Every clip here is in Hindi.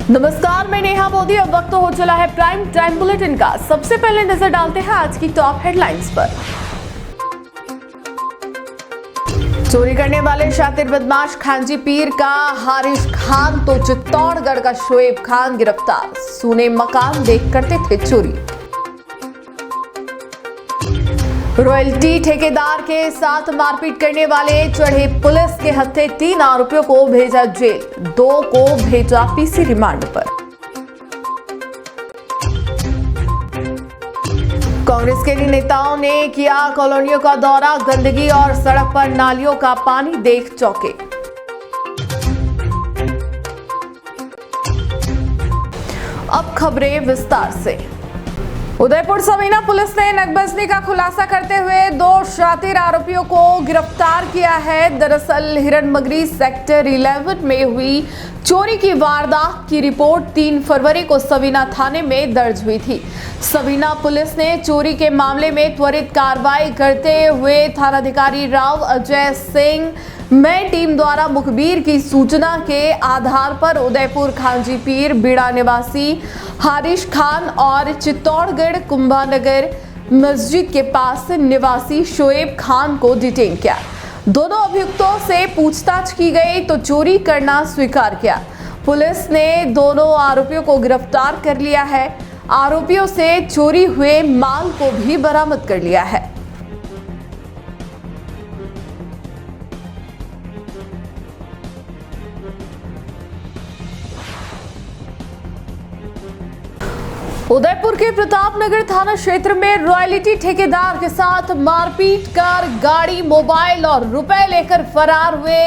नमस्कार, मैं नेहा मोदी। अब वक्त हो चला है प्राइम टाइम बुलेटिन का। सबसे पहले नजर डालते हैं आज की टॉप हेडलाइंस पर। चोरी करने वाले शातिर बदमाश खांजी पीर का हारिश खान तो चित्तौड़गढ़ का शोएब खान गिरफ्तार। सूने मकान देख करते थे चोरी। रॉयल्टी ठेकेदार के साथ मारपीट करने वाले चढ़े पुलिस के हत्थे 3 आरोपियों को भेजा जेल, 2 को भेजा पीसी रिमांड पर। कांग्रेस के नेताओं ने किया कॉलोनियों का दौरा, गंदगी और सड़क पर नालियों का पानी देख चौंके। अब खबरें विस्तार से। उदयपुर सबीना पुलिस ने नकबजनी का खुलासा करते हुए 2 शातिर आरोपियों को गिरफ्तार किया है। दरअसल हिरणमगरी सेक्टर 11 में हुई चोरी की वारदात की रिपोर्ट 3 फरवरी को सबीना थाने में दर्ज हुई थी। सबीना पुलिस ने चोरी के मामले में त्वरित कार्रवाई करते हुए थानाधिकारी राव अजय सिंह में टीम द्वारा मुखबिर की सूचना के आधार पर उदयपुर खांजी पीर बीड़ा निवासी हारिश खान और चित्तौड़गढ़ कुंभानगर मस्जिद के पास निवासी शोएब खान को डिटेन किया। दोनों अभियुक्तों से पूछताछ की गई तो चोरी करना स्वीकार किया। पुलिस ने दोनों आरोपियों को गिरफ्तार कर लिया है। आरोपियों से चोरी हुए माल को भी बरामद कर लिया है। उदयपुर के प्रतापनगर थाना क्षेत्र में रॉयल्टी ठेकेदार के साथ मारपीट कर गाड़ी, मोबाइल और रुपए लेकर फरार हुए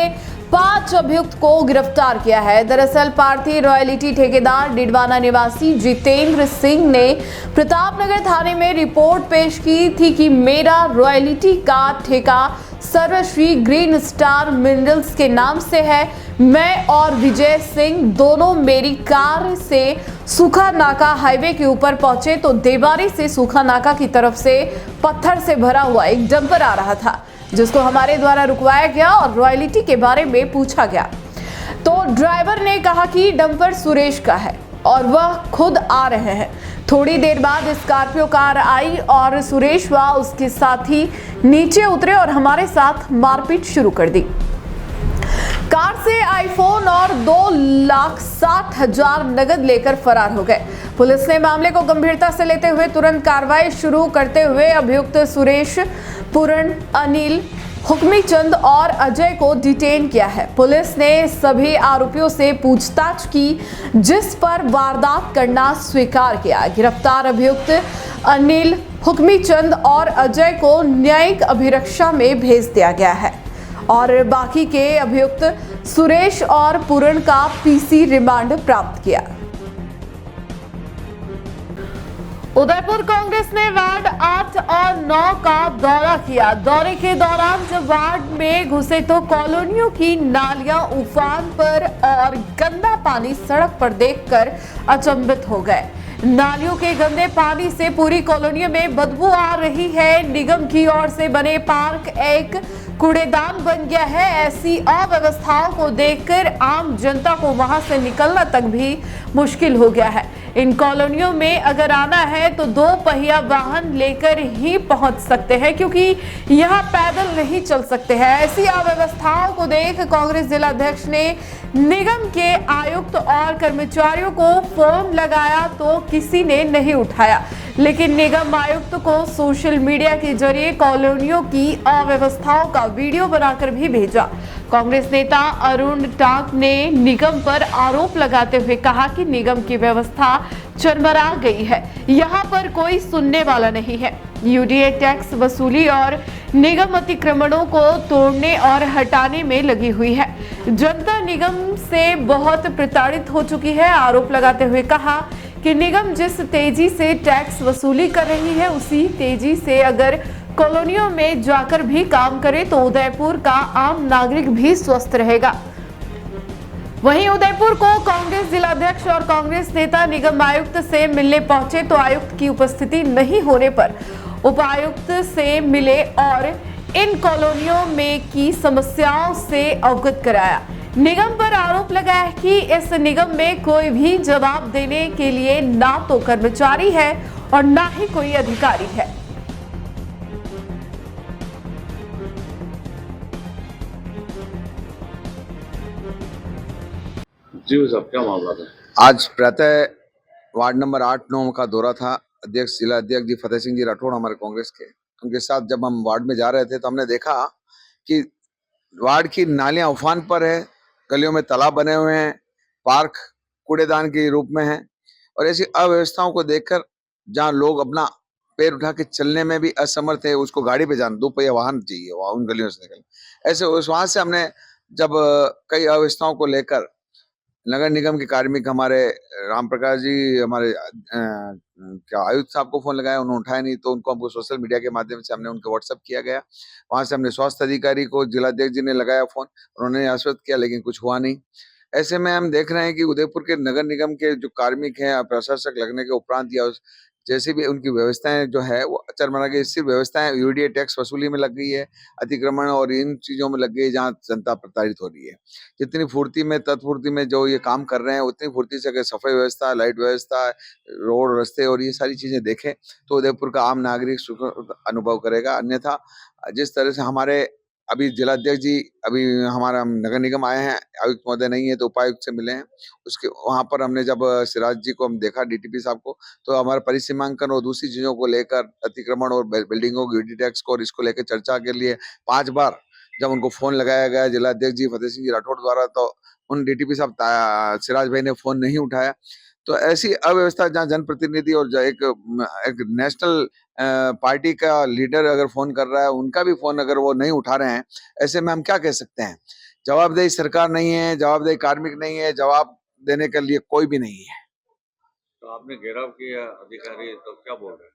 5 अभियुक्त को गिरफ्तार किया है। दरअसल पार्थी रॉयल्टी ठेकेदार डिडवाना निवासी जितेंद्र सिंह ने प्रतापनगर थाने में रिपोर्ट पेश की थी कि मेरा रॉयल्टी का ठेका सर्वश्री ग्रीन स्टार मिनरल्स के नाम से है। मैं और विजय सिंह दोनों मेरी कार से सूखा नाका हाईवे के ऊपर पहुंचे तो देवारी से सूखा नाका की तरफ से पत्थर से भरा हुआ एक डंपर आ रहा था, जिसको हमारे द्वारा रुकवाया गया और रॉयल्टी के बारे में पूछा गया तो ड्राइवर ने कहा कि डंपर सुरेश का है और वह खुद आ रहे हैं। थोड़ी देर बाद स्कॉर्पियो कार आई और सुरेश व उसके साथी नीचे उतरे और हमारे साथ मारपीट शुरू कर दी। कार से आईफोन और 2,60,000 नगद लेकर फरार हो गए। पुलिस ने मामले को गंभीरता से लेते हुए तुरंत कार्रवाई शुरू करते हुए अभियुक्त सुरेश, पूरण, अनिल, हुक्मी चंद और अजय को डिटेन किया है। पुलिस ने सभी आरोपियों से पूछताछ की, जिस पर वारदात करना स्वीकार किया। गिरफ्तार अभियुक्त अनिल, हुक्मी चंद और अजय को न्यायिक अभिरक्षा में भेज दिया गया है और बाकी के अभियुक्त सुरेश और पूरण का पीसी रिमांड प्राप्त किया। उदयपुर कांग्रेस ने वार्ड 8 और 9 का दौरा किया। दौरे के दौरान जब वार्ड में घुसे तो कॉलोनियों की नालियां उफान पर और गंदा पानी सड़क पर देखकर अचंभित हो गए। नालियों के गंदे पानी से पूरी कॉलोनी में बदबू आ रही है। निगम की ओर से बने पार्क एक कूड़ेदान बन गया है। ऐसी अव्यवस्थाओं को देखकर आम जनता को वहां से निकलना तक भी मुश्किल हो गया है। इन कॉलोनियों में अगर आना है तो 2 पहिया वाहन लेकर ही पहुंच सकते हैं, क्योंकि यहां पैदल नहीं चल सकते हैं। ऐसी अव्यवस्थाओं को देख कांग्रेस जिलाध्यक्ष ने निगम के आयुक्त और कर्मचारियों को फोन लगाया तो किसी ने नहीं उठाया, लेकिन निगम आयुक्त को सोशल मीडिया के जरिए कॉलोनियों की अव्यवस्थाओं का वीडियो बनाकर भी भेजा। कांग्रेस नेता अरुण टाक ने निगम पर आरोप लगाते हुए कहा कि निगम की व्यवस्था चरमरा गई है, यहाँ पर कोई सुनने वाला नहीं है। यूडीए टैक्स वसूली और निगम अतिक्रमणों को तोड़ने और हटाने में लगी हुई है। जनता निगम से बहुत प्रताड़ित हो चुकी है। आरोप लगाते हुए कहा कि निगम जिस तेजी से टैक्स वसूली कर रही है, उसी तेजी से अगर कॉलोनियों में जाकर भी काम करे तो उदयपुर का आम नागरिक भी स्वस्थ रहेगा। वहीं उदयपुर को कांग्रेस जिलाध्यक्ष और कांग्रेस नेता निगम आयुक्त से मिलने पहुंचे तो आयुक्त की उपस्थिति नहीं होने पर उपायुक्त से मिले और इन कॉलोनियों में की समस्याओं से अवगत कराया। निगम पर आरोप लगाया है कि इस निगम में कोई भी जवाब देने के लिए ना तो कर्मचारी है और ना ही कोई अधिकारी है। जी साहब, क्या मामला था? आज प्रातः वार्ड नंबर 8-9 का दौरा था। अध्यक्ष जिला अध्यक्ष जी फतेह सिंह जी राठौड़ हमारे कांग्रेस के, उनके साथ जब हम वार्ड में जा रहे थे तो हमने देखा कि वार्ड की नालियां उफान पर है, गलियों में तालाब बने हुए हैं, पार्क कूड़ेदान के रूप में है और ऐसी अव्यवस्थाओं को देखकर जहां लोग अपना पैर उठा के चलने में भी असमर्थ है, उसको गाड़ी पे जाना, 2 पहिया वाहन चाहिए उन गलियों से निकल ऐसे वहां से हमने जब कई अव्यवस्थाओं को लेकर नगर निगम के कार्मिक हमारे राम प्रकाश जी हमारे क्या आयुक्त साहब को फोन लगाया, उन्होंने उठाया नहीं, तो उनको हमको सोशल मीडिया के माध्यम से हमने उनको व्हाट्सएप किया गया। वहां से हमने स्वास्थ्य अधिकारी को जिलाध्यक्ष जी ने लगाया फोन, उन्होंने आश्वस्त किया लेकिन कुछ हुआ नहीं। ऐसे में हम देख रहे हैं कि उदयपुर के नगर निगम के जो कार्मिक हैं, प्रशासक लगने के उपरांत या जैसी भी उनकी व्यवस्थाएं जो है वो अचरमरा की सिर्फ व्यवस्थाएं यूडीए टैक्स वसूली में लग गई है, अतिक्रमण और इन चीजों में लग गई है जहाँ जनता प्रताड़ित हो रही है। जितनी फुर्ती में तत्फुर्ती में जो ये काम कर रहे हैं उतनी फुर्ती से अगर सफाई व्यवस्था, लाइट व्यवस्था, रोड रास्ते और ये सारी चीजें देखें तो उदयपुर का आम नागरिक सुख अनुभव करेगा। अन्यथा जिस तरह से हमारे अभी जिलाध्यक्ष जी अभी हमारा नगर निगम आए हैं, आयुक्त महोदय नहीं है तो उपायुक्त से मिले हैं, उसके वहां पर हमने जब सिराज जी को हम देखा डीटीपी साहब को, तो हमारा परिसीमांकन और दूसरी चीजों को लेकर अतिक्रमण और बिल्डिंगों की यूडी टैक्स को और इसको लेकर चर्चा के लिए 5 बार जब उनको फोन लगाया गया जिलाध्यक्ष जी फतेह सिंह जी राठौड़ द्वारा, तो उन डीटीपी साहब सिराज भाई ने फोन नहीं उठाया। तो ऐसी अव्यवस्था जहाँ जनप्रतिनिधि और एक नेशनल पार्टी का लीडर अगर फोन कर रहा है, उनका भी फोन अगर वो नहीं उठा रहे हैं, ऐसे में हम क्या कह सकते हैं? जवाबदेही सरकार नहीं है, जवाबदेही कार्मिक नहीं है, जवाब देने के लिए कोई भी नहीं है। तो आपने घेराव किया अधिकारी, तो क्या बोल रहे हैं?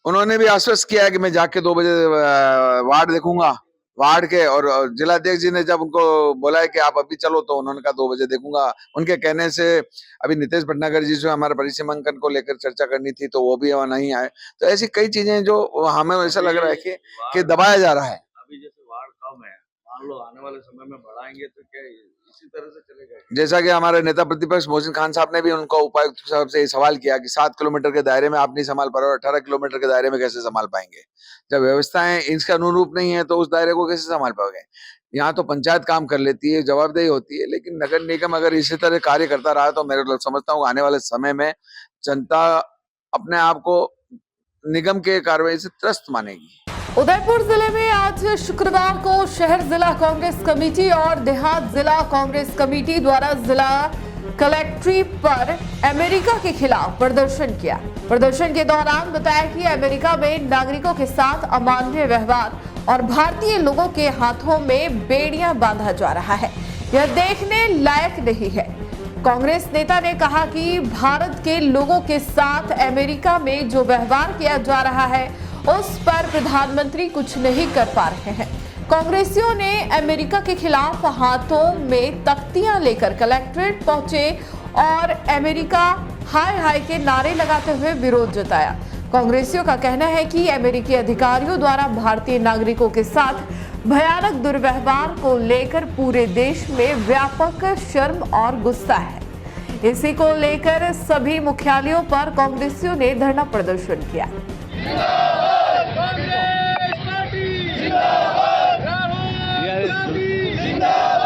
उन्होंने भी आश्वस्त किया है कि मैं जाके 2 बजे वार्ड देखूंगा, वार्ड के, और जिलाध्यक्ष जी ने जब उनको बोला है कि आप अभी चलो, तो उन्होंने कहा 2 बजे देखूंगा। उनके कहने से अभी नितेश भटनागर जी से हमारे परिसीमांकन को लेकर चर्चा करनी थी तो वो भी वहां नहीं आए। तो ऐसी कई चीजें जो हमें ऐसा लग रहा है कि दबाया जा रहा है। अभी जैसे वार्ड कम है, मान लो आने वाले समय में बढ़ाएंगे तो क्या इसी तरह से चलेगा? जैसा कि हमारे नेता प्रतिपक्ष मोहसिन खान साहब ने भी उनको उपायुक्त साहब से सवाल किया कि 7 किलोमीटर के दायरे में आप नहीं संभाल पा रहे हो, 18 किलोमीटर के दायरे में कैसे संभाल पाएंगे? जब व्यवस्थाएं इसके अनुरूप नहीं है तो उस दायरे को कैसे संभाल पाओगे? यहाँ तो पंचायत काम कर लेती है, जवाबदेही होती है, लेकिन नगर निगम अगर इसी तरह कार्य करता रहा तो मैं समझता हूँ आने वाले समय में जनता अपने आप को निगम के कार्रवाई से त्रस्त मानेगी। उदयपुर जिले में आज शुक्रवार को शहर जिला कांग्रेस कमेटी और देहात जिला कांग्रेस कमेटी द्वारा जिला कलेक्ट्रेट पर अमेरिका के खिलाफ प्रदर्शन किया। प्रदर्शन के दौरान बताया कि अमेरिका में नागरिकों के साथ अमानवीय व्यवहार और भारतीय लोगों के हाथों में बेड़ियां बांधा जा रहा है, यह देखने लायक नहीं है। कांग्रेस नेता ने कहा कि भारत के लोगों के साथ अमेरिका में जो व्यवहार किया जा रहा है उस पर प्रधानमंत्री कुछ नहीं कर पा रहे हैं। कांग्रेसियों ने अमेरिका के खिलाफ हाथों में तख्तियां लेकर कलेक्ट्रेट पहुंचे और अमेरिका हाय हाय के नारे लगाते हुए विरोध जताया। कांग्रेसियों का कहना है कि अमेरिकी अधिकारियों द्वारा भारतीय नागरिकों के साथ भयानक दुर्व्यवहार को लेकर पूरे देश में व्यापक शर्म और गुस्सा है। इसी को लेकर सभी मुख्यालयों पर कांग्रेसियों ने धरना प्रदर्शन किया।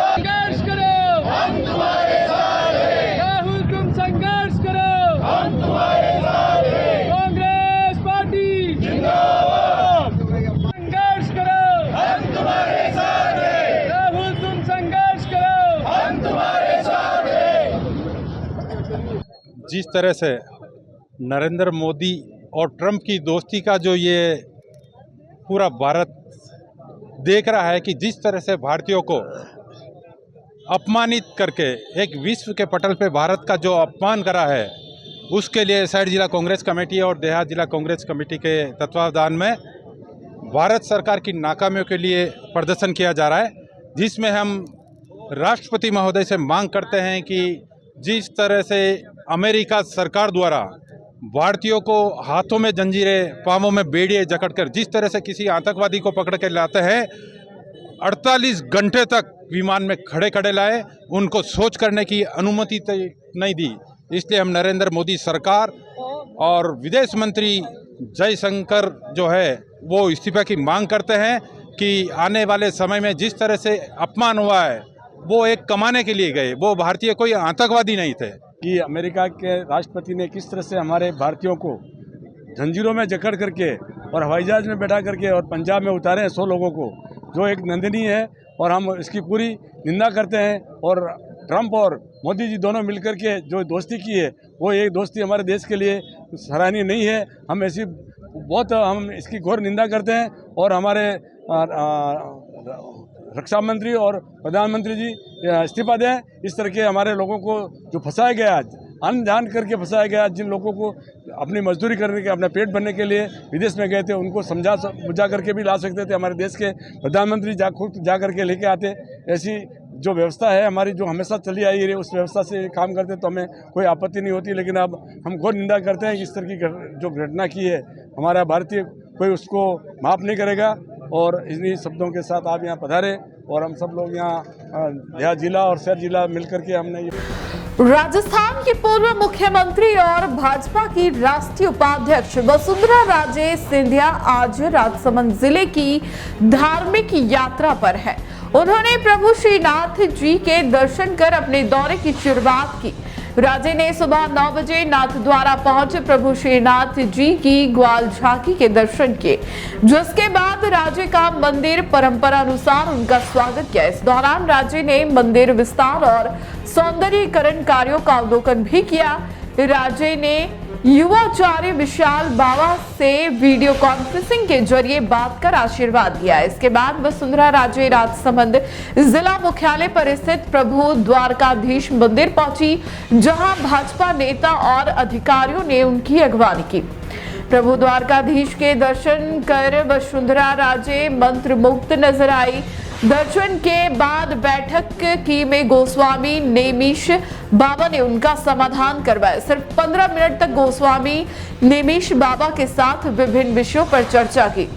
संघर्ष करो, हम तुम्हारे साथ हैं। राहुल तुम संघर्ष करो, हम तुम्हारे साथ हैं। कांग्रेस पार्टी जिंदाबाद। संघर्ष करो, हम तुम्हारे साथ हैं। राहुल तुम संघर्ष करो, हम तुम्हारे साथ हैं। जिस तरह से नरेंद्र मोदी और ट्रंप की दोस्ती का जो ये पूरा भारत देख रहा है कि जिस तरह से भारतीयों को अपमानित करके एक विश्व के पटल पे भारत का जो अपमान करा है, उसके लिए साइड जिला कांग्रेस कमेटी और देहात जिला कांग्रेस कमेटी के तत्वावधान में भारत सरकार की नाकामियों के लिए प्रदर्शन किया जा रहा है, जिसमें हम राष्ट्रपति महोदय से मांग करते हैं कि जिस तरह से अमेरिका सरकार द्वारा भारतीयों को हाथों में जंजीरें, पाँवों में बेड़ियां जकड़कर जिस तरह से किसी आतंकवादी को पकड़ कर लाते हैं, 48 घंटे तक विमान में खड़े खड़े लाए, उनको सोच करने की अनुमति नहीं दी। इसलिए हम नरेंद्र मोदी सरकार और विदेश मंत्री जयशंकर जो है वो इस्तीफा की मांग करते हैं कि आने वाले समय में जिस तरह से अपमान हुआ है वो एक कमाने के लिए गए, वो भारतीय कोई आतंकवादी नहीं थे। कि अमेरिका के राष्ट्रपति ने किस तरह से हमारे भारतीयों को जंजीरों में जकड़ करके और हवाई जहाज में बैठा करके और पंजाब में उतारे हैं 100 लोगों को, जो एक निंदनीय है और हम इसकी पूरी निंदा करते हैं। और ट्रंप और मोदी जी दोनों मिलकर के जो दोस्ती की है वो एक दोस्ती हमारे देश के लिए सराहनीय नहीं है। हम इसकी घोर निंदा करते हैं और हमारे रक्षा मंत्री और प्रधानमंत्री जी इस्तीफा दें। इस तरह के हमारे लोगों को जो फंसाया गया, अनजान करके फंसाया गया, जिन लोगों को अपनी मजदूरी करने के, अपना पेट भरने के लिए विदेश में गए थे, उनको समझा बुझा करके भी ला सकते थे। हमारे देश के प्रधानमंत्री खुद जा करके लेके आते। ऐसी जो व्यवस्था है हमारी, जो हमेशा चली आई है, उस व्यवस्था से काम करते तो हमें कोई आपत्ति नहीं होती। लेकिन अब हम घोर निंदा करते हैं कि इस तरह की जो घटना की है हमारा भारतीय कोई उसको माफ़ नहीं करेगा। और इन्हीं शब्दों के साथ आप यहाँ पधारे और हम सब लोग यहाँ जिला और शहर जिला मिलकर के हमने ये राजस्थान की पूर्व मुख्यमंत्री और भाजपा की राष्ट्रीय उपाध्यक्ष वसुंधरा राजे सिंधिया आज राजसमंद जिले की धार्मिक यात्रा पर है। उन्होंने प्रभु श्रीनाथ जी के दर्शन कर अपने दौरे की शुरुआत की। राजे ने सुबह 9 बजे नाथ द्वारा पहुंचे प्रभु श्रीनाथ जी की ग्वाल झांकी के दर्शन किए, जिसके बाद राजे का मंदिर परंपरा अनुसार उनका स्वागत किया। इस दौरान राजे ने मंदिर विस्तार और सौंदर्यीकरण कार्यों का अवलोकन भी किया। राजे ने युवाचार्य विशाल बाबा से वीडियो कॉन्फ्रेंसिंग के जरिए बात कर आशीर्वाद दिया। इसके बाद वसुंधरा राजे राजसमंद जिला मुख्यालय पर स्थित प्रभु द्वारकाधीश मंदिर पहुंची, जहां भाजपा नेता और अधिकारियों ने उनकी अगवानी की। प्रभु द्वारकाधीश के दर्शन कर वसुंधरा राजे मंत्रमुग्ध नजर आई। दर्शन के बाद बैठक की में गोस्वामी नेमिश बाबा ने उनका समाधान करवाया। सिर्फ 15 मिनट तक गोस्वामी नेमिश बाबा के साथ विभिन्न विषयों पर चर्चा की।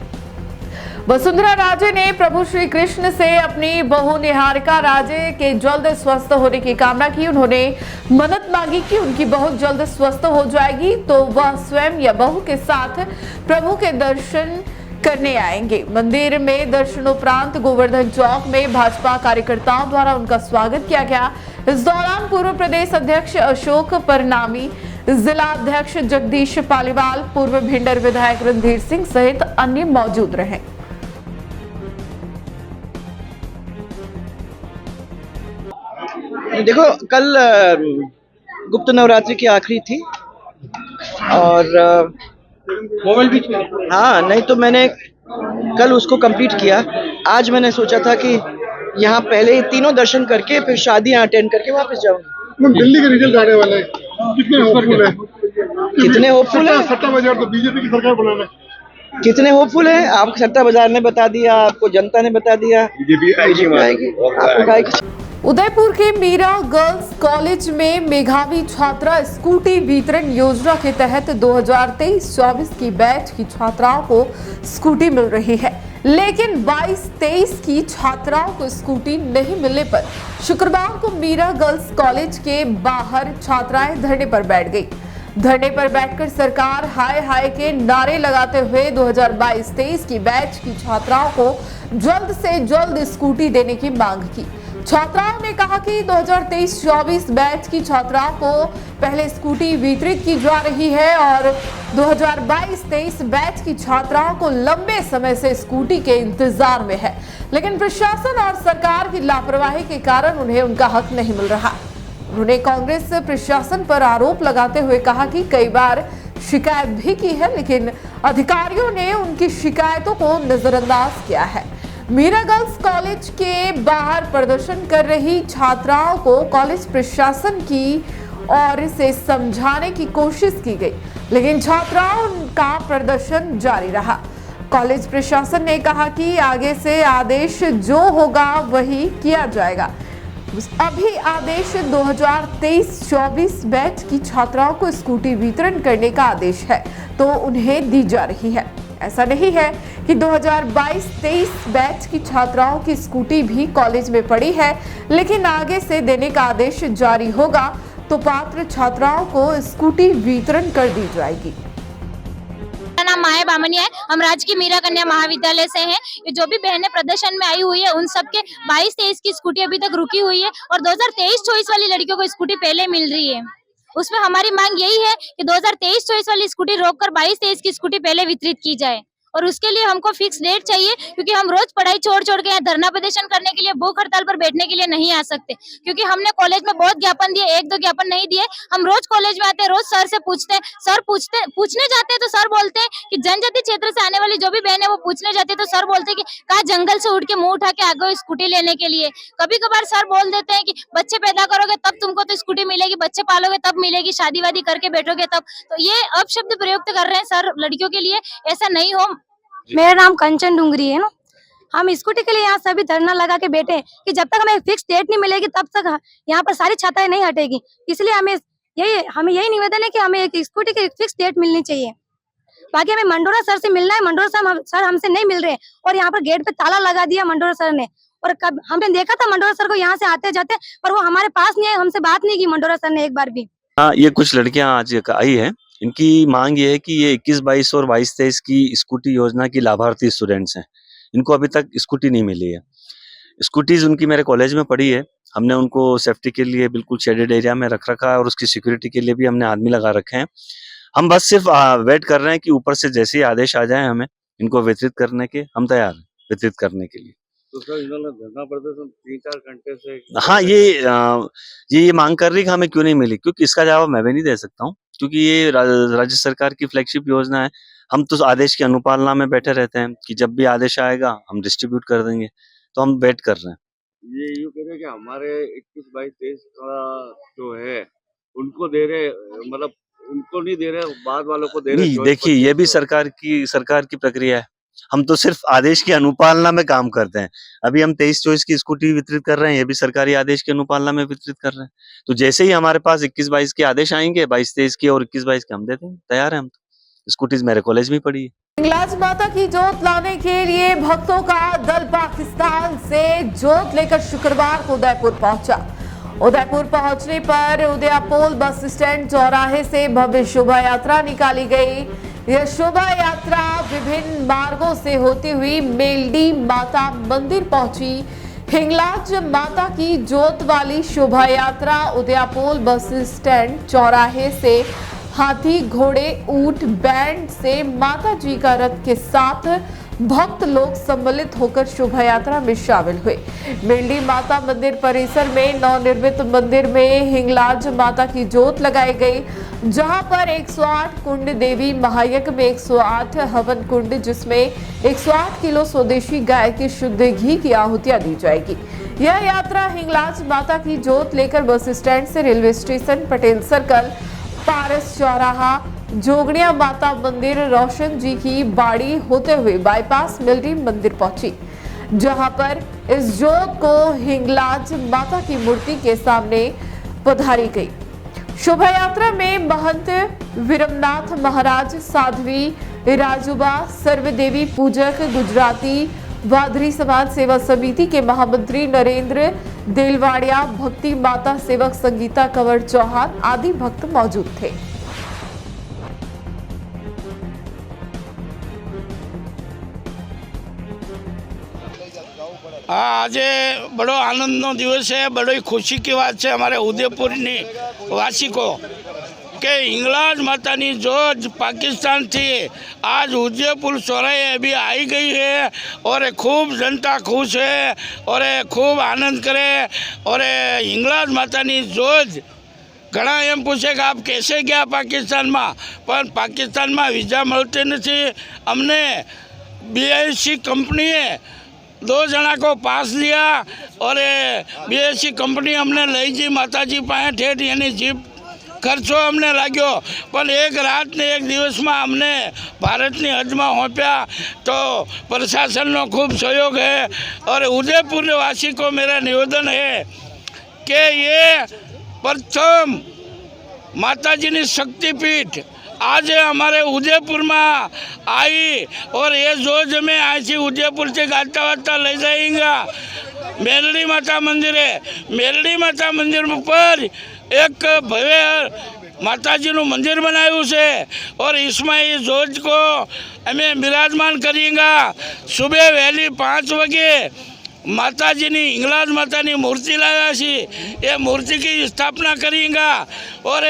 वसुंधरा राजे ने प्रभु श्री कृष्ण से अपनी बहू निहारिका राजे के जल्द स्वस्थ होने की कामना की। उन्होंने मन्नत मांगी कि उनकी बहू जल्द स्वस्थ हो जाएगी तो वह स्वयं या बहू के साथ प्रभु के दर्शन करने आएंगे। मंदिर में दर्शनोपरांत गोवर्धन चौक में भाजपा कार्यकर्ताओं द्वारा उनका स्वागत किया गया। इस दौरान पूर्व प्रदेश अध्यक्ष अशोक परनामी, जिला अध्यक्ष जगदीश पालीवाल, पूर्व भिंडर विधायक रणधीर सिंह सहित अन्य मौजूद रहे। देखो, कल गुप्त नवरात्रि की आखिरी थी और मोबाइल भी, हाँ, नहीं तो मैंने कल उसको कंप्लीट किया। आज मैंने सोचा था कि यहाँ पहले ही तीनों दर्शन करके फिर शादियाँ अटेंड करके वापस जाऊंगा। दिल्ली के रिजल्ट आने वाले हैं, कितने होपफुल है? कितने होपफुल है? सट्टा बाजार तो बीजेपी की सरकार बना रहा है। कितने होपफुल है? आपको सट्टा बाजार ने बता दिया, आपको जनता ने बता दिया, बीजेपी आएगी, आपको आएगी। उदयपुर के मीरा गर्ल्स कॉलेज में मेधावी छात्रा स्कूटी वितरण योजना के तहत 2023-24 की बैच की छात्राओं को स्कूटी मिल रही है, लेकिन 22-23 की छात्राओं को स्कूटी नहीं मिलने पर शुक्रवार को मीरा गर्ल्स कॉलेज के बाहर छात्राएं धरने पर बैठ गई। धरने पर बैठकर सरकार हाय हाय के नारे लगाते हुए 2022-23 की बैच की छात्राओं को जल्द से जल्द स्कूटी देने की मांग की। छात्राओं ने कहा कि 2023-24 बैच की छात्राओं को पहले स्कूटी वितरित की जा रही है और 2022-23 बैच की छात्राओं को लंबे समय से स्कूटी के इंतजार में है, लेकिन प्रशासन और सरकार की लापरवाही के कारण उन्हें उनका हक नहीं मिल रहा। उन्होंने कांग्रेस प्रशासन पर आरोप लगाते हुए कहा कि कई बार शिकायत भी की है, लेकिन अधिकारियों ने उनकी शिकायतों को नजरअंदाज किया है। मीरा गर्ल्स कॉलेज के बाहर प्रदर्शन कर रही छात्राओं को कॉलेज प्रशासन की ओर से समझाने की कोशिश की गई, लेकिन छात्राओं का प्रदर्शन जारी रहा। कॉलेज प्रशासन ने कहा कि आगे से आदेश जो होगा वही किया जाएगा। अभी आदेश 2023-24 बैच की छात्राओं को स्कूटी वितरण करने का आदेश है तो उन्हें दी जा रही है। ऐसा नहीं है कि 2022-23 बैच की छात्राओं की स्कूटी भी कॉलेज में पड़ी है, लेकिन आगे से देने का आदेश जारी होगा तो पात्र छात्राओं को स्कूटी वितरण कर दी जाएगी। मेरा नाम माया बामनिया है। हम राजकीय मीरा कन्या महाविद्यालय से हैं। ये जो भी बहनें प्रदर्शन में आई हुई है उन सबके 22-23 की स्कूटी अभी तक रुकी हुई है और 2023-24 वाली लड़कियों को स्कूटी पहले मिल रही है। उसमें हमारी मांग यही है कि 2023-24 वाली स्कूटी रोककर 22-23 की स्कूटी पहले वितरित की जाए और उसके लिए हमको फिक्स डेट चाहिए, क्योंकि हम रोज पढ़ाई छोड़ के यहाँ धरना प्रदर्शन करने के लिए, भूख हड़ताल पर बैठने के लिए नहीं आ सकते, क्योंकि हमने कॉलेज में बहुत ज्ञापन दिए, 1-2 ज्ञापन नहीं दिए। हम रोज कॉलेज में आते हैं, रोज सर से पूछते हैं, सर पूछने जाते हैं तो सर बोलते हैं कि जनजाति क्षेत्र से आने वाली जो भी बहन है वो पूछने जाती है तो सर बोलते हैं कि कहा जंगल से उठ के मुंह उठा के आ गए स्कूटी लेने के लिए। कभी कभार सर बोल देते हैं कि बच्चे पैदा करोगे तब तुमको तो स्कूटी मिलेगी, बच्चे पालोगे तब मिलेगी, शादी वादी करके बैठोगे तब। तो ये अपशब्द प्रयुक्त कर रहे हैं सर लड़कियों के लिए, ऐसा नहीं हो। मेरा नाम कंचन डूंगरी है ना। हम स्कूटी के लिए यहाँ सभी धरना लगा के बैठे हैं कि जब तक हमें फिक्स डेट नहीं मिलेगी तब तक यहाँ पर सारी छात्राएं नहीं हटेगी। इसलिए हमें यही निवेदन है कि हमें एक स्कूटी की फिक्स डेट मिलनी चाहिए। बाकी हमें मंडोरा सर से मिलना है, मंडोरा सर हमसे नहीं मिल रहे और यहाँ पर गेट पे ताला लगा दिया मंडोरा सर ने। और कब हमने देखा था मंडोरा सर को यहाँ से आते जाते, पर वो हमारे पास नहीं है, हमसे बात नहीं की मंडोरा सर ने एक बार भी। हाँ, ये कुछ लड़कियां आज आई है। इनकी मांग ये है कि ये 21-22 और 22-23 की स्कूटी योजना की लाभार्थी स्टूडेंट्स हैं, इनको अभी तक स्कूटी नहीं मिली है। स्कूटीज उनकी मेरे कॉलेज में पड़ी है। हमने उनको सेफ्टी के लिए बिल्कुल शेडेड एरिया में रख रखा है और उसकी सिक्योरिटी के लिए भी हमने आदमी लगा रखे हैं। हम बस सिर्फ वेट कर रहे हैं कि ऊपर से जैसे ही आदेश आ जाए हमें इनको वितरित करने के, हम तैयार हैं वितरित करने के लिए। तो सर इन्होंने धरना प्रदर्शन 3-4 घंटे से। हाँ, ये मांग कर रही कि हमें क्यों नहीं मिली, क्योंकि इसका जवाब मैं भी नहीं दे सकता हूँ, क्योंकि ये राज्य सरकार की फ्लैगशिप योजना है। हम तो आदेश की अनुपालना में बैठे रहते हैं कि जब भी आदेश आएगा हम डिस्ट्रीब्यूट कर देंगे, तो हम वेट कर रहे हैं। ये यूँ कह रहे कि हमारे 21-22-23 का जो है उनको दे रहे, मतलब उनको नहीं दे रहे, बाद वालों को दे रहे। नहीं, देखिए ये भी सरकार की प्रक्रिया है। हम तो सिर्फ आदेश की अनुपालना में काम करते हैं। अभी हम 23-24 की स्कूटी वितरित कर रहे हैं, ये भी सरकारी आदेश की अनुपालना में वितरित कर रहे हैं। तो जैसे ही हमारे पास 21-22 के आदेश आएंगे, 22-23 के और 21-22 के हम दे देंगे, तैयार है हम तो। स्कूटीज मेरे कॉलेज में पड़ी है। हिंगलाज माता की जोत लाने के लिए भक्तों का दल पाकिस्तान से जोत लेकर शुक्रवार को उदयपुर पहुंचा। उदयपुर पहुंचने पर उदयपुर बस स्टैंड चौराहे से भव्य शोभा यात्रा निकाली गई। यह शोभा यात्रा विभिन्न मार्गों से होती हुई मेलडी माता मंदिर पहुंची। हिंगलाज माता की जोत वाली शोभा यात्रा उदयपुर बस स्टैंड चौराहे से हाथी, घोड़े, ऊंट, बैंड से माता जी का रथ के साथ भक्त लोग सम्मिलित होकर शोभा यात्रा में शामिल हुए। मेलडी माता मंदिर परिसर में नवनिर्मित मंदिर में हिंगलाज माता की जोत लगाई गई, जहां पर 108 कुंड, देवी महायज्ञ में 108 हवन कुंड, जिसमें 108 किलो स्वदेशी गाय के शुद्ध घी की आहुतियां दी जाएगी। यह यात्रा हिंगलाज माता की जोत लेकर बस स्टैंड से रेलवे स्टेशन, पटेल सर्कल, पारस चौराहा, जोगड़िया माता मंदिर, रोशन जी की बाड़ी होते हुए बाईपास मिलरी मंदिर पहुंची, जहां पर इस जोत को हिंगलाज माता की मूर्ति के सामने पधारी गई। शोभा यात्रा में महंत विरमनाथ महाराज, साध्वी राजुबा, सर्वदेवी पूजक, गुजराती वादरी समाज सेवा समिति के महामंत्री नरेंद्र देलवाड़िया, भक्ति माता सेवक संगीता कंवर चौहान आदि भक्त मौजूद थे। आज बड़ो आनंदनो दिवस है, बड़ी खुशी की बात है हमारे उदयपुर वासी को कि हिंगलाज माता नी जो पाकिस्तान थी आज उदयपुर चौराहे अभी आई गई है और खूब जनता खुश है और खूब आनंद करे। और हिंगलाज माता नी जोज घना एम पूछे कि आप कैसे गया पाकिस्तान में, पर पाकिस्तान में वीजा મળતી નથી। हमने BIC कंपनी है 2 जना को पास दिया और BIC कंपनी हमने लई जी माता जी पाए ठेठ, यानी जीप खर्चो हमने लाग्यो, पर एक रात ने एक दिवस में हमने भारत की हज में होप्या। तो प्रशासन नो खूब सहयोग है और उदयपुर वासी को मेरा निवेदन है कि ये प्रथम माताजी शक्तिपीठ आज हमारे उदयपुर में आई और ये जो जमे आई थी उदयपुर से गाता वाता ले जाएंगे। मेलडी माता मंदिर है, मेलडी माता मंदिर पर एक भव्य माताजी नु मंदिर बनायु से और इसमें इस जोज को हमें विराजमान करेंगे। सुबह वहेली 5 वागे माताजी ने इंग्लाज माता की मूर्ति लाया सी, ये मूर्ति की स्थापना करेंगे और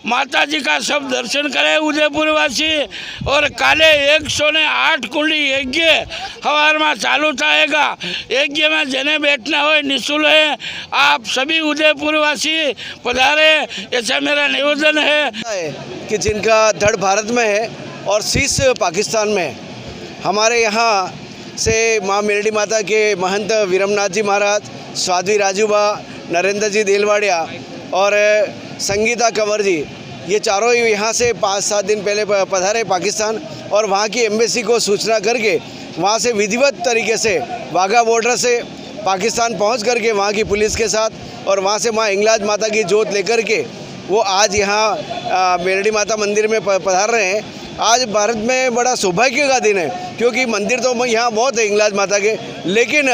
माताजी का सब दर्शन करे उदयपुर वासी। और काले 108 कुंडी यज्ञ हवार में चालू थाएगा। यज्ञ में जने बैठना हो निःशुल्क है, आप सभी उदयपुर वासी पधारे, ऐसा मेरा निवेदन है कि जिनका धड़ भारत में है और शीश पाकिस्तान में है। हमारे यहाँ से माँ मेलडी माता के महंत वीरमनाथ जी महाराज, साध्वी राजूबा, नरेंद्र जी देलवाड़िया और संगीता कंवर जी, ये चारों ही यहाँ से 5-7 दिन पहले पधारे पाकिस्तान और वहाँ की एम्बेसी को सूचना करके वहाँ से विधिवत तरीके से वाघा बॉर्डर से पाकिस्तान पहुँच करके वहाँ की पुलिस के साथ और वहाँ से माँ इंग्लाज माता की जोत लेकर के वो आज यहाँ मेलडी माता मंदिर में पधार रहे हैं। आज भारत में बड़ा सौभाग्य का दिन है क्योंकि मंदिर तो यहाँ बहुत है इंग्लाज माता के, लेकिन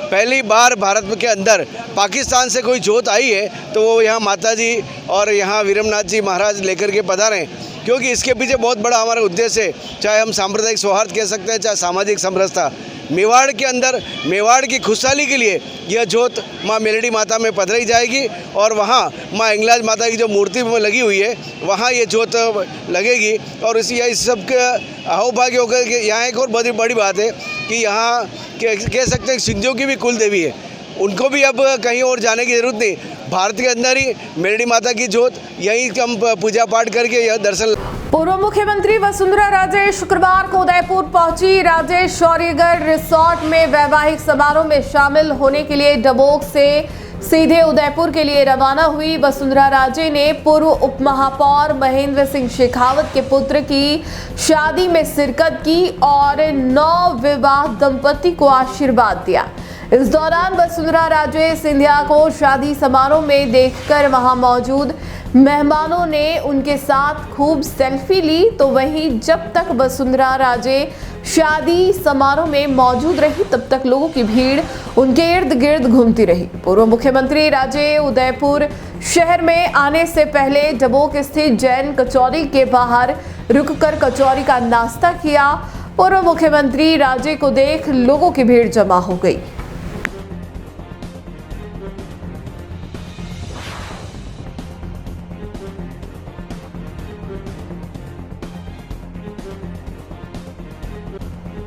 पहली बार भारत के अंदर पाकिस्तान से कोई जोत आई है तो वो यहाँ माता जी और यहाँ वीरमनाथ जी महाराज लेकर के पधारे हैं। क्योंकि इसके पीछे बहुत बड़ा हमारा उद्देश्य है, चाहे हम सांप्रदायिक सौहार्द कह सकते हैं, चाहे सामाजिक समरसता। मेवाड़ के अंदर मेवाड़ की खुशहाली के लिए यह जोत माँ मेलडी माता में पधराई जाएगी और वहाँ माँ इंग्लाज माता की जो मूर्ति में लगी हुई है वहाँ ये जोत लगेगी। और इस सब के अहोभाग्य होकर के यहाँ एक और बहुत बड़ी बात है कि यहाँ कह सकते हैं सिंधियों की भी कुल देवी है, उनको भी अब कहीं और जाने की जरूरत नहीं, भारत के अंदर ही मेलडी माता की जोत यहीं हम पूजा पाठ करके यह दर्शन। पूर्व मुख्यमंत्री वसुंधरा राजे शुक्रवार को उदयपुर पहुंची। राजे शौर्यगढ़ रिसोर्ट में वैवाहिक समारोह में शामिल होने के लिए डबोक से सीधे उदयपुर के लिए रवाना हुई। वसुंधरा राजे ने पूर्व उप महापौर महेंद्र सिंह शेखावत के पुत्र की शादी में शिरकत की और नवविवाह दंपति को आशीर्वाद दिया। इस दौरान वसुंधरा राजे सिंधिया को शादी समारोह में देखकर वहां मौजूद मेहमानों ने उनके साथ खूब सेल्फी ली, तो वहीं जब तक वसुंधरा राजे शादी समारोह में मौजूद रही तब तक लोगों की भीड़ उनके इर्द गिर्द घूमती रही। पूर्व मुख्यमंत्री राजे उदयपुर शहर में आने से पहले डबोक स्थित जैन कचौरी के बाहर रुककर कचौरी का नाश्ता किया। पूर्व मुख्यमंत्री राजे को देख लोगों की भीड़ जमा हो गई।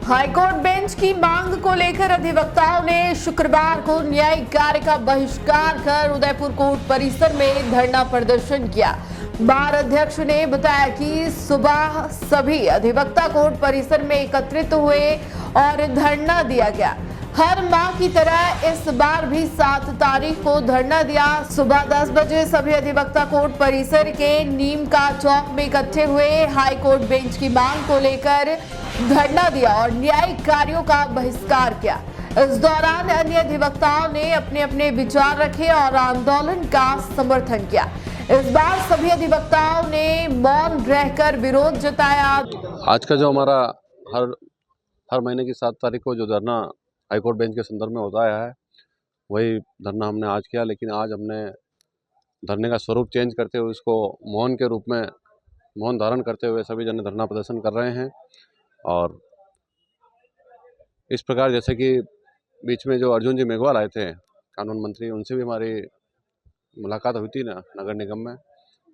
हाईकोर्ट बेंच की मांग को लेकर अधिवक्ताओं ने शुक्रवार को न्यायिक कार्य का बहिष्कार कर उदयपुर कोर्ट परिसर में धरना प्रदर्शन किया। बार अध्यक्ष ने बताया कि सुबह सभी अधिवक्ता कोर्ट परिसर में एकत्रित हुए और धरना दिया गया। हर माह की तरह इस बार भी 7 तारीख को धरना दिया। सुबह 10 बजे सभी अधिवक्ता कोर्ट परिसर के नीम का चौक में इकट्ठे हुए, हाई कोर्ट बेंच की मांग को लेकर धरना दिया और न्यायिक कार्यों का बहिष्कार किया। इस दौरान अन्य अधिवक्ताओं ने अपने अपने विचार रखे और आंदोलन का समर्थन किया। इस बार सभी अधिवक्ताओं ने मौन रहकर विरोध जताया। आज का जो हमारा हर महीने की 7 तारीख को जो धरना हाईकोर्ट बेंच के संदर्भ में होता है वही धरना हमने आज किया, लेकिन आज हमने धरने का स्वरूप चेंज करते हुए इसको मौन के रूप में मौन धारण करते हुए सभी जन धरना प्रदर्शन कर रहे हैं। और इस प्रकार जैसे कि बीच में जो अर्जुन जी मेघवाल आए थे कानून मंत्री, उनसे भी हमारी मुलाकात हुई थी ना नगर निगम में,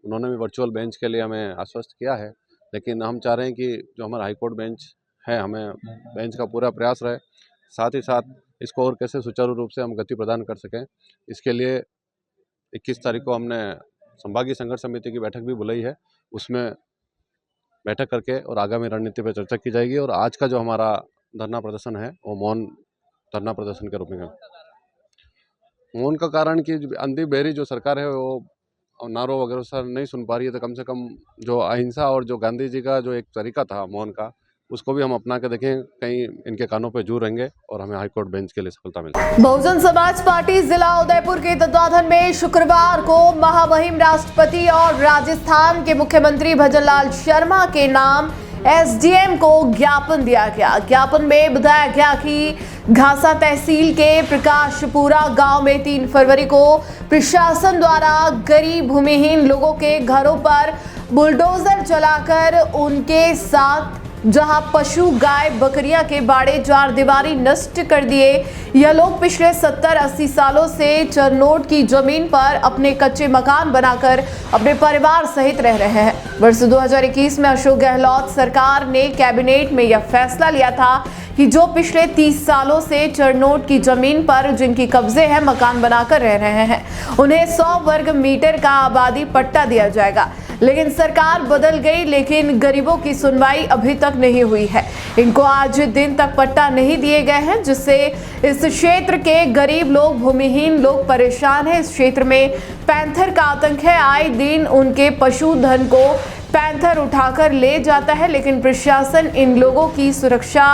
उन्होंने भी वर्चुअल बेंच के लिए हमें आश्वस्त किया है। लेकिन हम चाह रहे हैं कि जो हमारा हाईकोर्ट बेंच है हमें बेंच का पूरा प्रयास रहे, साथ ही साथ इसको और कैसे सुचारू रूप से हम गति प्रदान कर सकें। इसके लिए 21 तारीख को हमने संभागीय संघर्ष समिति की बैठक भी बुलाई है, उसमें बैठक करके और आगामी रणनीति पर चर्चा की जाएगी। और आज का जो हमारा धरना प्रदर्शन है वो मौन धरना प्रदर्शन के रूप में है। मौन का कारण कि अंधी बहरी जो सरकार है वो नारों वगैरह सर नहीं सुन पा रही है, तो कम से कम जो अहिंसा और जो गांधी जी का जो एक तरीका था मौन का, उसको भी हम अपना के देखें, कहीं इनके कानों पे जू रहेंगे और हमें हाईकोर्ट बेंच के लिए सफलता मिले। बहुजन समाज पार्टी जिला उदयपुर के तत्वाधान में शुक्रवार को महामहिम राष्ट्रपति और राजस्थान के मुख्यमंत्री भजनलाल शर्मा के नाम एसडीएम को ज्ञापन दिया गया। ज्ञापन में बताया गया कि घासा तहसील के प्रकाशपुरा गांव में 3 फरवरी को प्रशासन द्वारा गरीब भूमिहीन लोगों के घरों पर बुलडोजर चलाकर उनके साथ जहां पशु गाय बकरियां के बाड़े चार दीवारी नष्ट कर दिए। यह लोग पिछले 70-80 सालों से चरनोट की जमीन पर अपने कच्चे मकान बनाकर अपने परिवार सहित रह रहे हैं। वर्ष 2021 में अशोक गहलोत सरकार ने कैबिनेट में यह फैसला लिया था कि जो पिछले 30 सालों से चरनोट की जमीन पर जिनकी कब्जे हैं मकान बनाकर रह रहे हैं, उन्हें 100 वर्ग मीटर का आबादी पट्टा दिया जाएगा। लेकिन सरकार बदल गई, लेकिन गरीबों की सुनवाई अभी तक नहीं हुई है। इनको आज दिन तक पट्टा नहीं दिए गए हैं, जिससे इस क्षेत्र के गरीब लोग, भूमिहीन लोग परेशान हैं। इस क्षेत्र में पैंथर का आतंक है। आए दिन उनके पशुधन को पैंथर उठाकर ले जाता है, लेकिन प्रशासन इन लोगों की सुरक्षा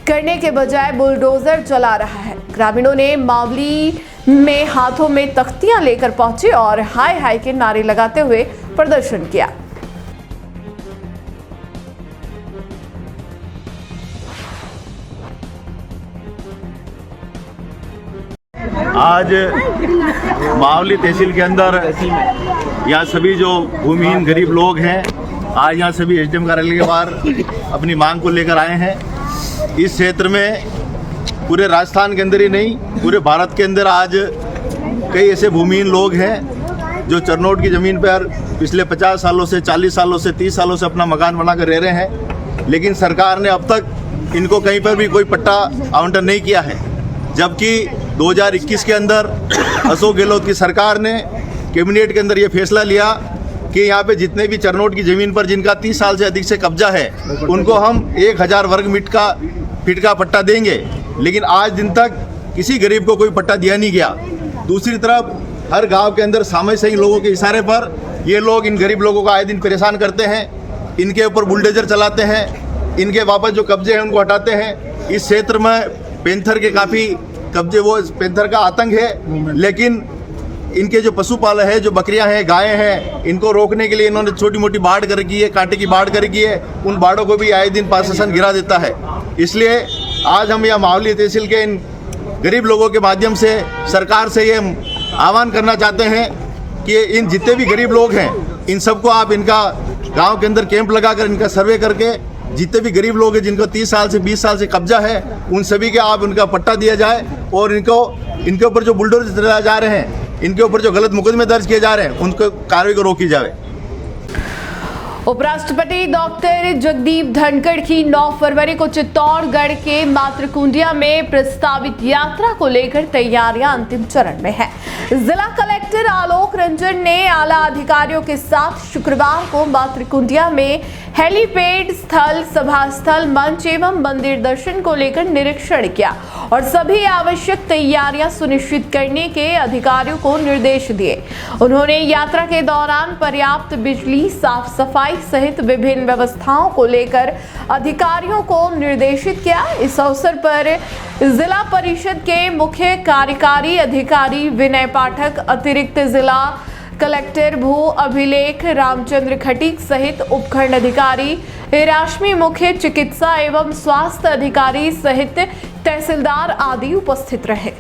करने के बजाय बुलडोजर चला रहा है। ग्रामीणों ने मावली में हाथों में तख्तियां लेकर पहुंचे और हाय हाय के नारे लगाते हुए प्रदर्शन किया। आज मावली तहसील के अंदर यहाँ सभी जो भूमिहीन गरीब लोग हैं, आज यहाँ सभी एसडीएम कार्यालय के बाहर अपनी मांग को लेकर आए हैं। इस क्षेत्र में पूरे राजस्थान के अंदर ही नहीं, पूरे भारत के अंदर आज कई ऐसे भूमिहीन लोग हैं जो चरनोट की ज़मीन पर पिछले 50 सालों से, 40 सालों से, 30 सालों से अपना मकान बनाकर रह रहे हैं। लेकिन सरकार ने अब तक इनको कहीं पर भी कोई पट्टा आवंटन नहीं किया है, जबकि 2021 के अंदर अशोक गहलोत की सरकार ने कैबिनेट के अंदर ये फैसला लिया कि यहाँ पे जितने भी चरनोट की ज़मीन पर जिनका 30 साल से अधिक से कब्जा है, उनको हम 1000 वर्ग फीट का पट्टा देंगे। लेकिन आज दिन तक किसी गरीब को कोई पट्टा दिया नहीं गया। दूसरी तरफ हर गांव के अंदर सामयिक सही लोगों के इशारे पर ये लोग इन गरीब लोगों को आए दिन परेशान करते हैं, इनके ऊपर बुलडोजर चलाते हैं, इनके वापस जो कब्जे हैं उनको हटाते हैं। इस क्षेत्र में पैंथर के काफ़ी कब्जे, वो पैंथर का आतंक है। लेकिन इनके जो पशुपालक है, जो बकरियां हैं, गायें हैं, इनको रोकने के लिए इन्होंने छोटी मोटी बाढ़ कर रखी है, कांटे की बाढ़ कर रखी है। उन बाढ़ों को भी आए दिन प्रशासन गिरा देता है। इसलिए आज हम यह मावली तहसील के इन गरीब लोगों के माध्यम से सरकार से ये आह्वान करना चाहते हैं कि इन जितने भी गरीब लोग हैं, इन सबको आप इनका गांव के अंदर कैंप लगाकर इनका सर्वे करके जितने भी गरीब लोग हैं जिनको 30 साल से 20 साल से कब्जा है, उन सभी के आप उनका पट्टा दिया जाए और इनके ऊपर जो बुलडोजर चलाए जा रहे हैं, इनके ऊपर जो गलत मुकदमे दर्ज किए जा रहे हैं, उनको कार्रवाई को रोकी जाए। उपराष्ट्रपति डॉक्टर जगदीप धनखड़ की 9 फरवरी को चित्तौड़गढ़ के मातृकुंडिया में प्रस्तावित यात्रा को लेकर तैयारियां अंतिम चरण में है। जिला कलेक्टर आलोक रंजन ने आला अधिकारियों के साथ शुक्रवार को मातृकुंडिया में हेलीपैड स्थल, सभा स्थल, मंच एवं मंदिर दर्शन को लेकर निरीक्षण किया और सभी आवश्यक तैयारियां सुनिश्चित करने के अधिकारियों को निर्देश दिए। उन्होंने यात्रा के दौरान पर्याप्त बिजली, साफ सफाई सहित विभिन्न व्यवस्थाओं को लेकर अधिकारियों को निर्देशित किया। इस अवसर पर जिला परिषद के मुख्य कार्यकारी अधिकारी विनय पाठक, अतिरिक्त जिला कलेक्टर भू अभिलेख रामचंद्र खटीक सहित उपखंड अधिकारी, राशमी मुख्य चिकित्सा एवं स्वास्थ्य अधिकारी सहित तहसीलदार आदि उपस्थित रहे।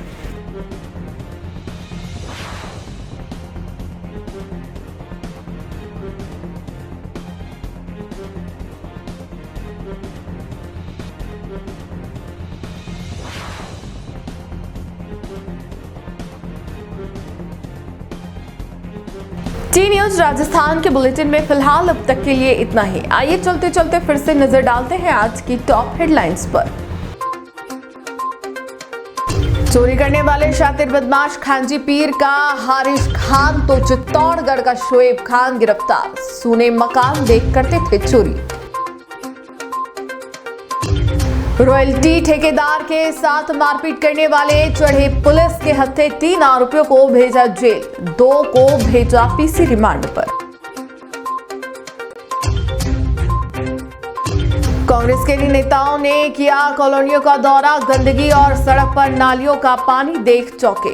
टी न्यूज राजस्थान के बुलेटिन में फिलहाल अब तक के लिए इतना ही। आइए चलते चलते फिर से नजर डालते हैं आज की टॉप हेडलाइंस पर। चोरी करने वाले शातिर बदमाश खांजी पीर का हारिश खान तो चित्तौड़गढ़ का शोएब खान गिरफ्तार। सूने मकान देख करते थे चोरी। रॉयल्टी ठेकेदार के साथ मारपीट करने वाले चढ़े पुलिस के हत्थे 3 आरोपियों को भेजा जेल, 2 को भेजा पीसी रिमांड पर। कांग्रेस के नेताओं ने किया कॉलोनियों का दौरा, गंदगी और सड़क पर नालियों का पानी देख चौंके।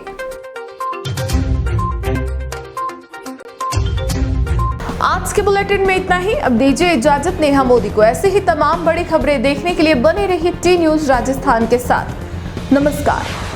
आज के बुलेटिन में इतना ही। अब दीजिए इजाजत नेहा मोदी को। ऐसे ही तमाम बड़ी खबरें देखने के लिए बने रहिए टी न्यूज़ राजस्थान के साथ। नमस्कार।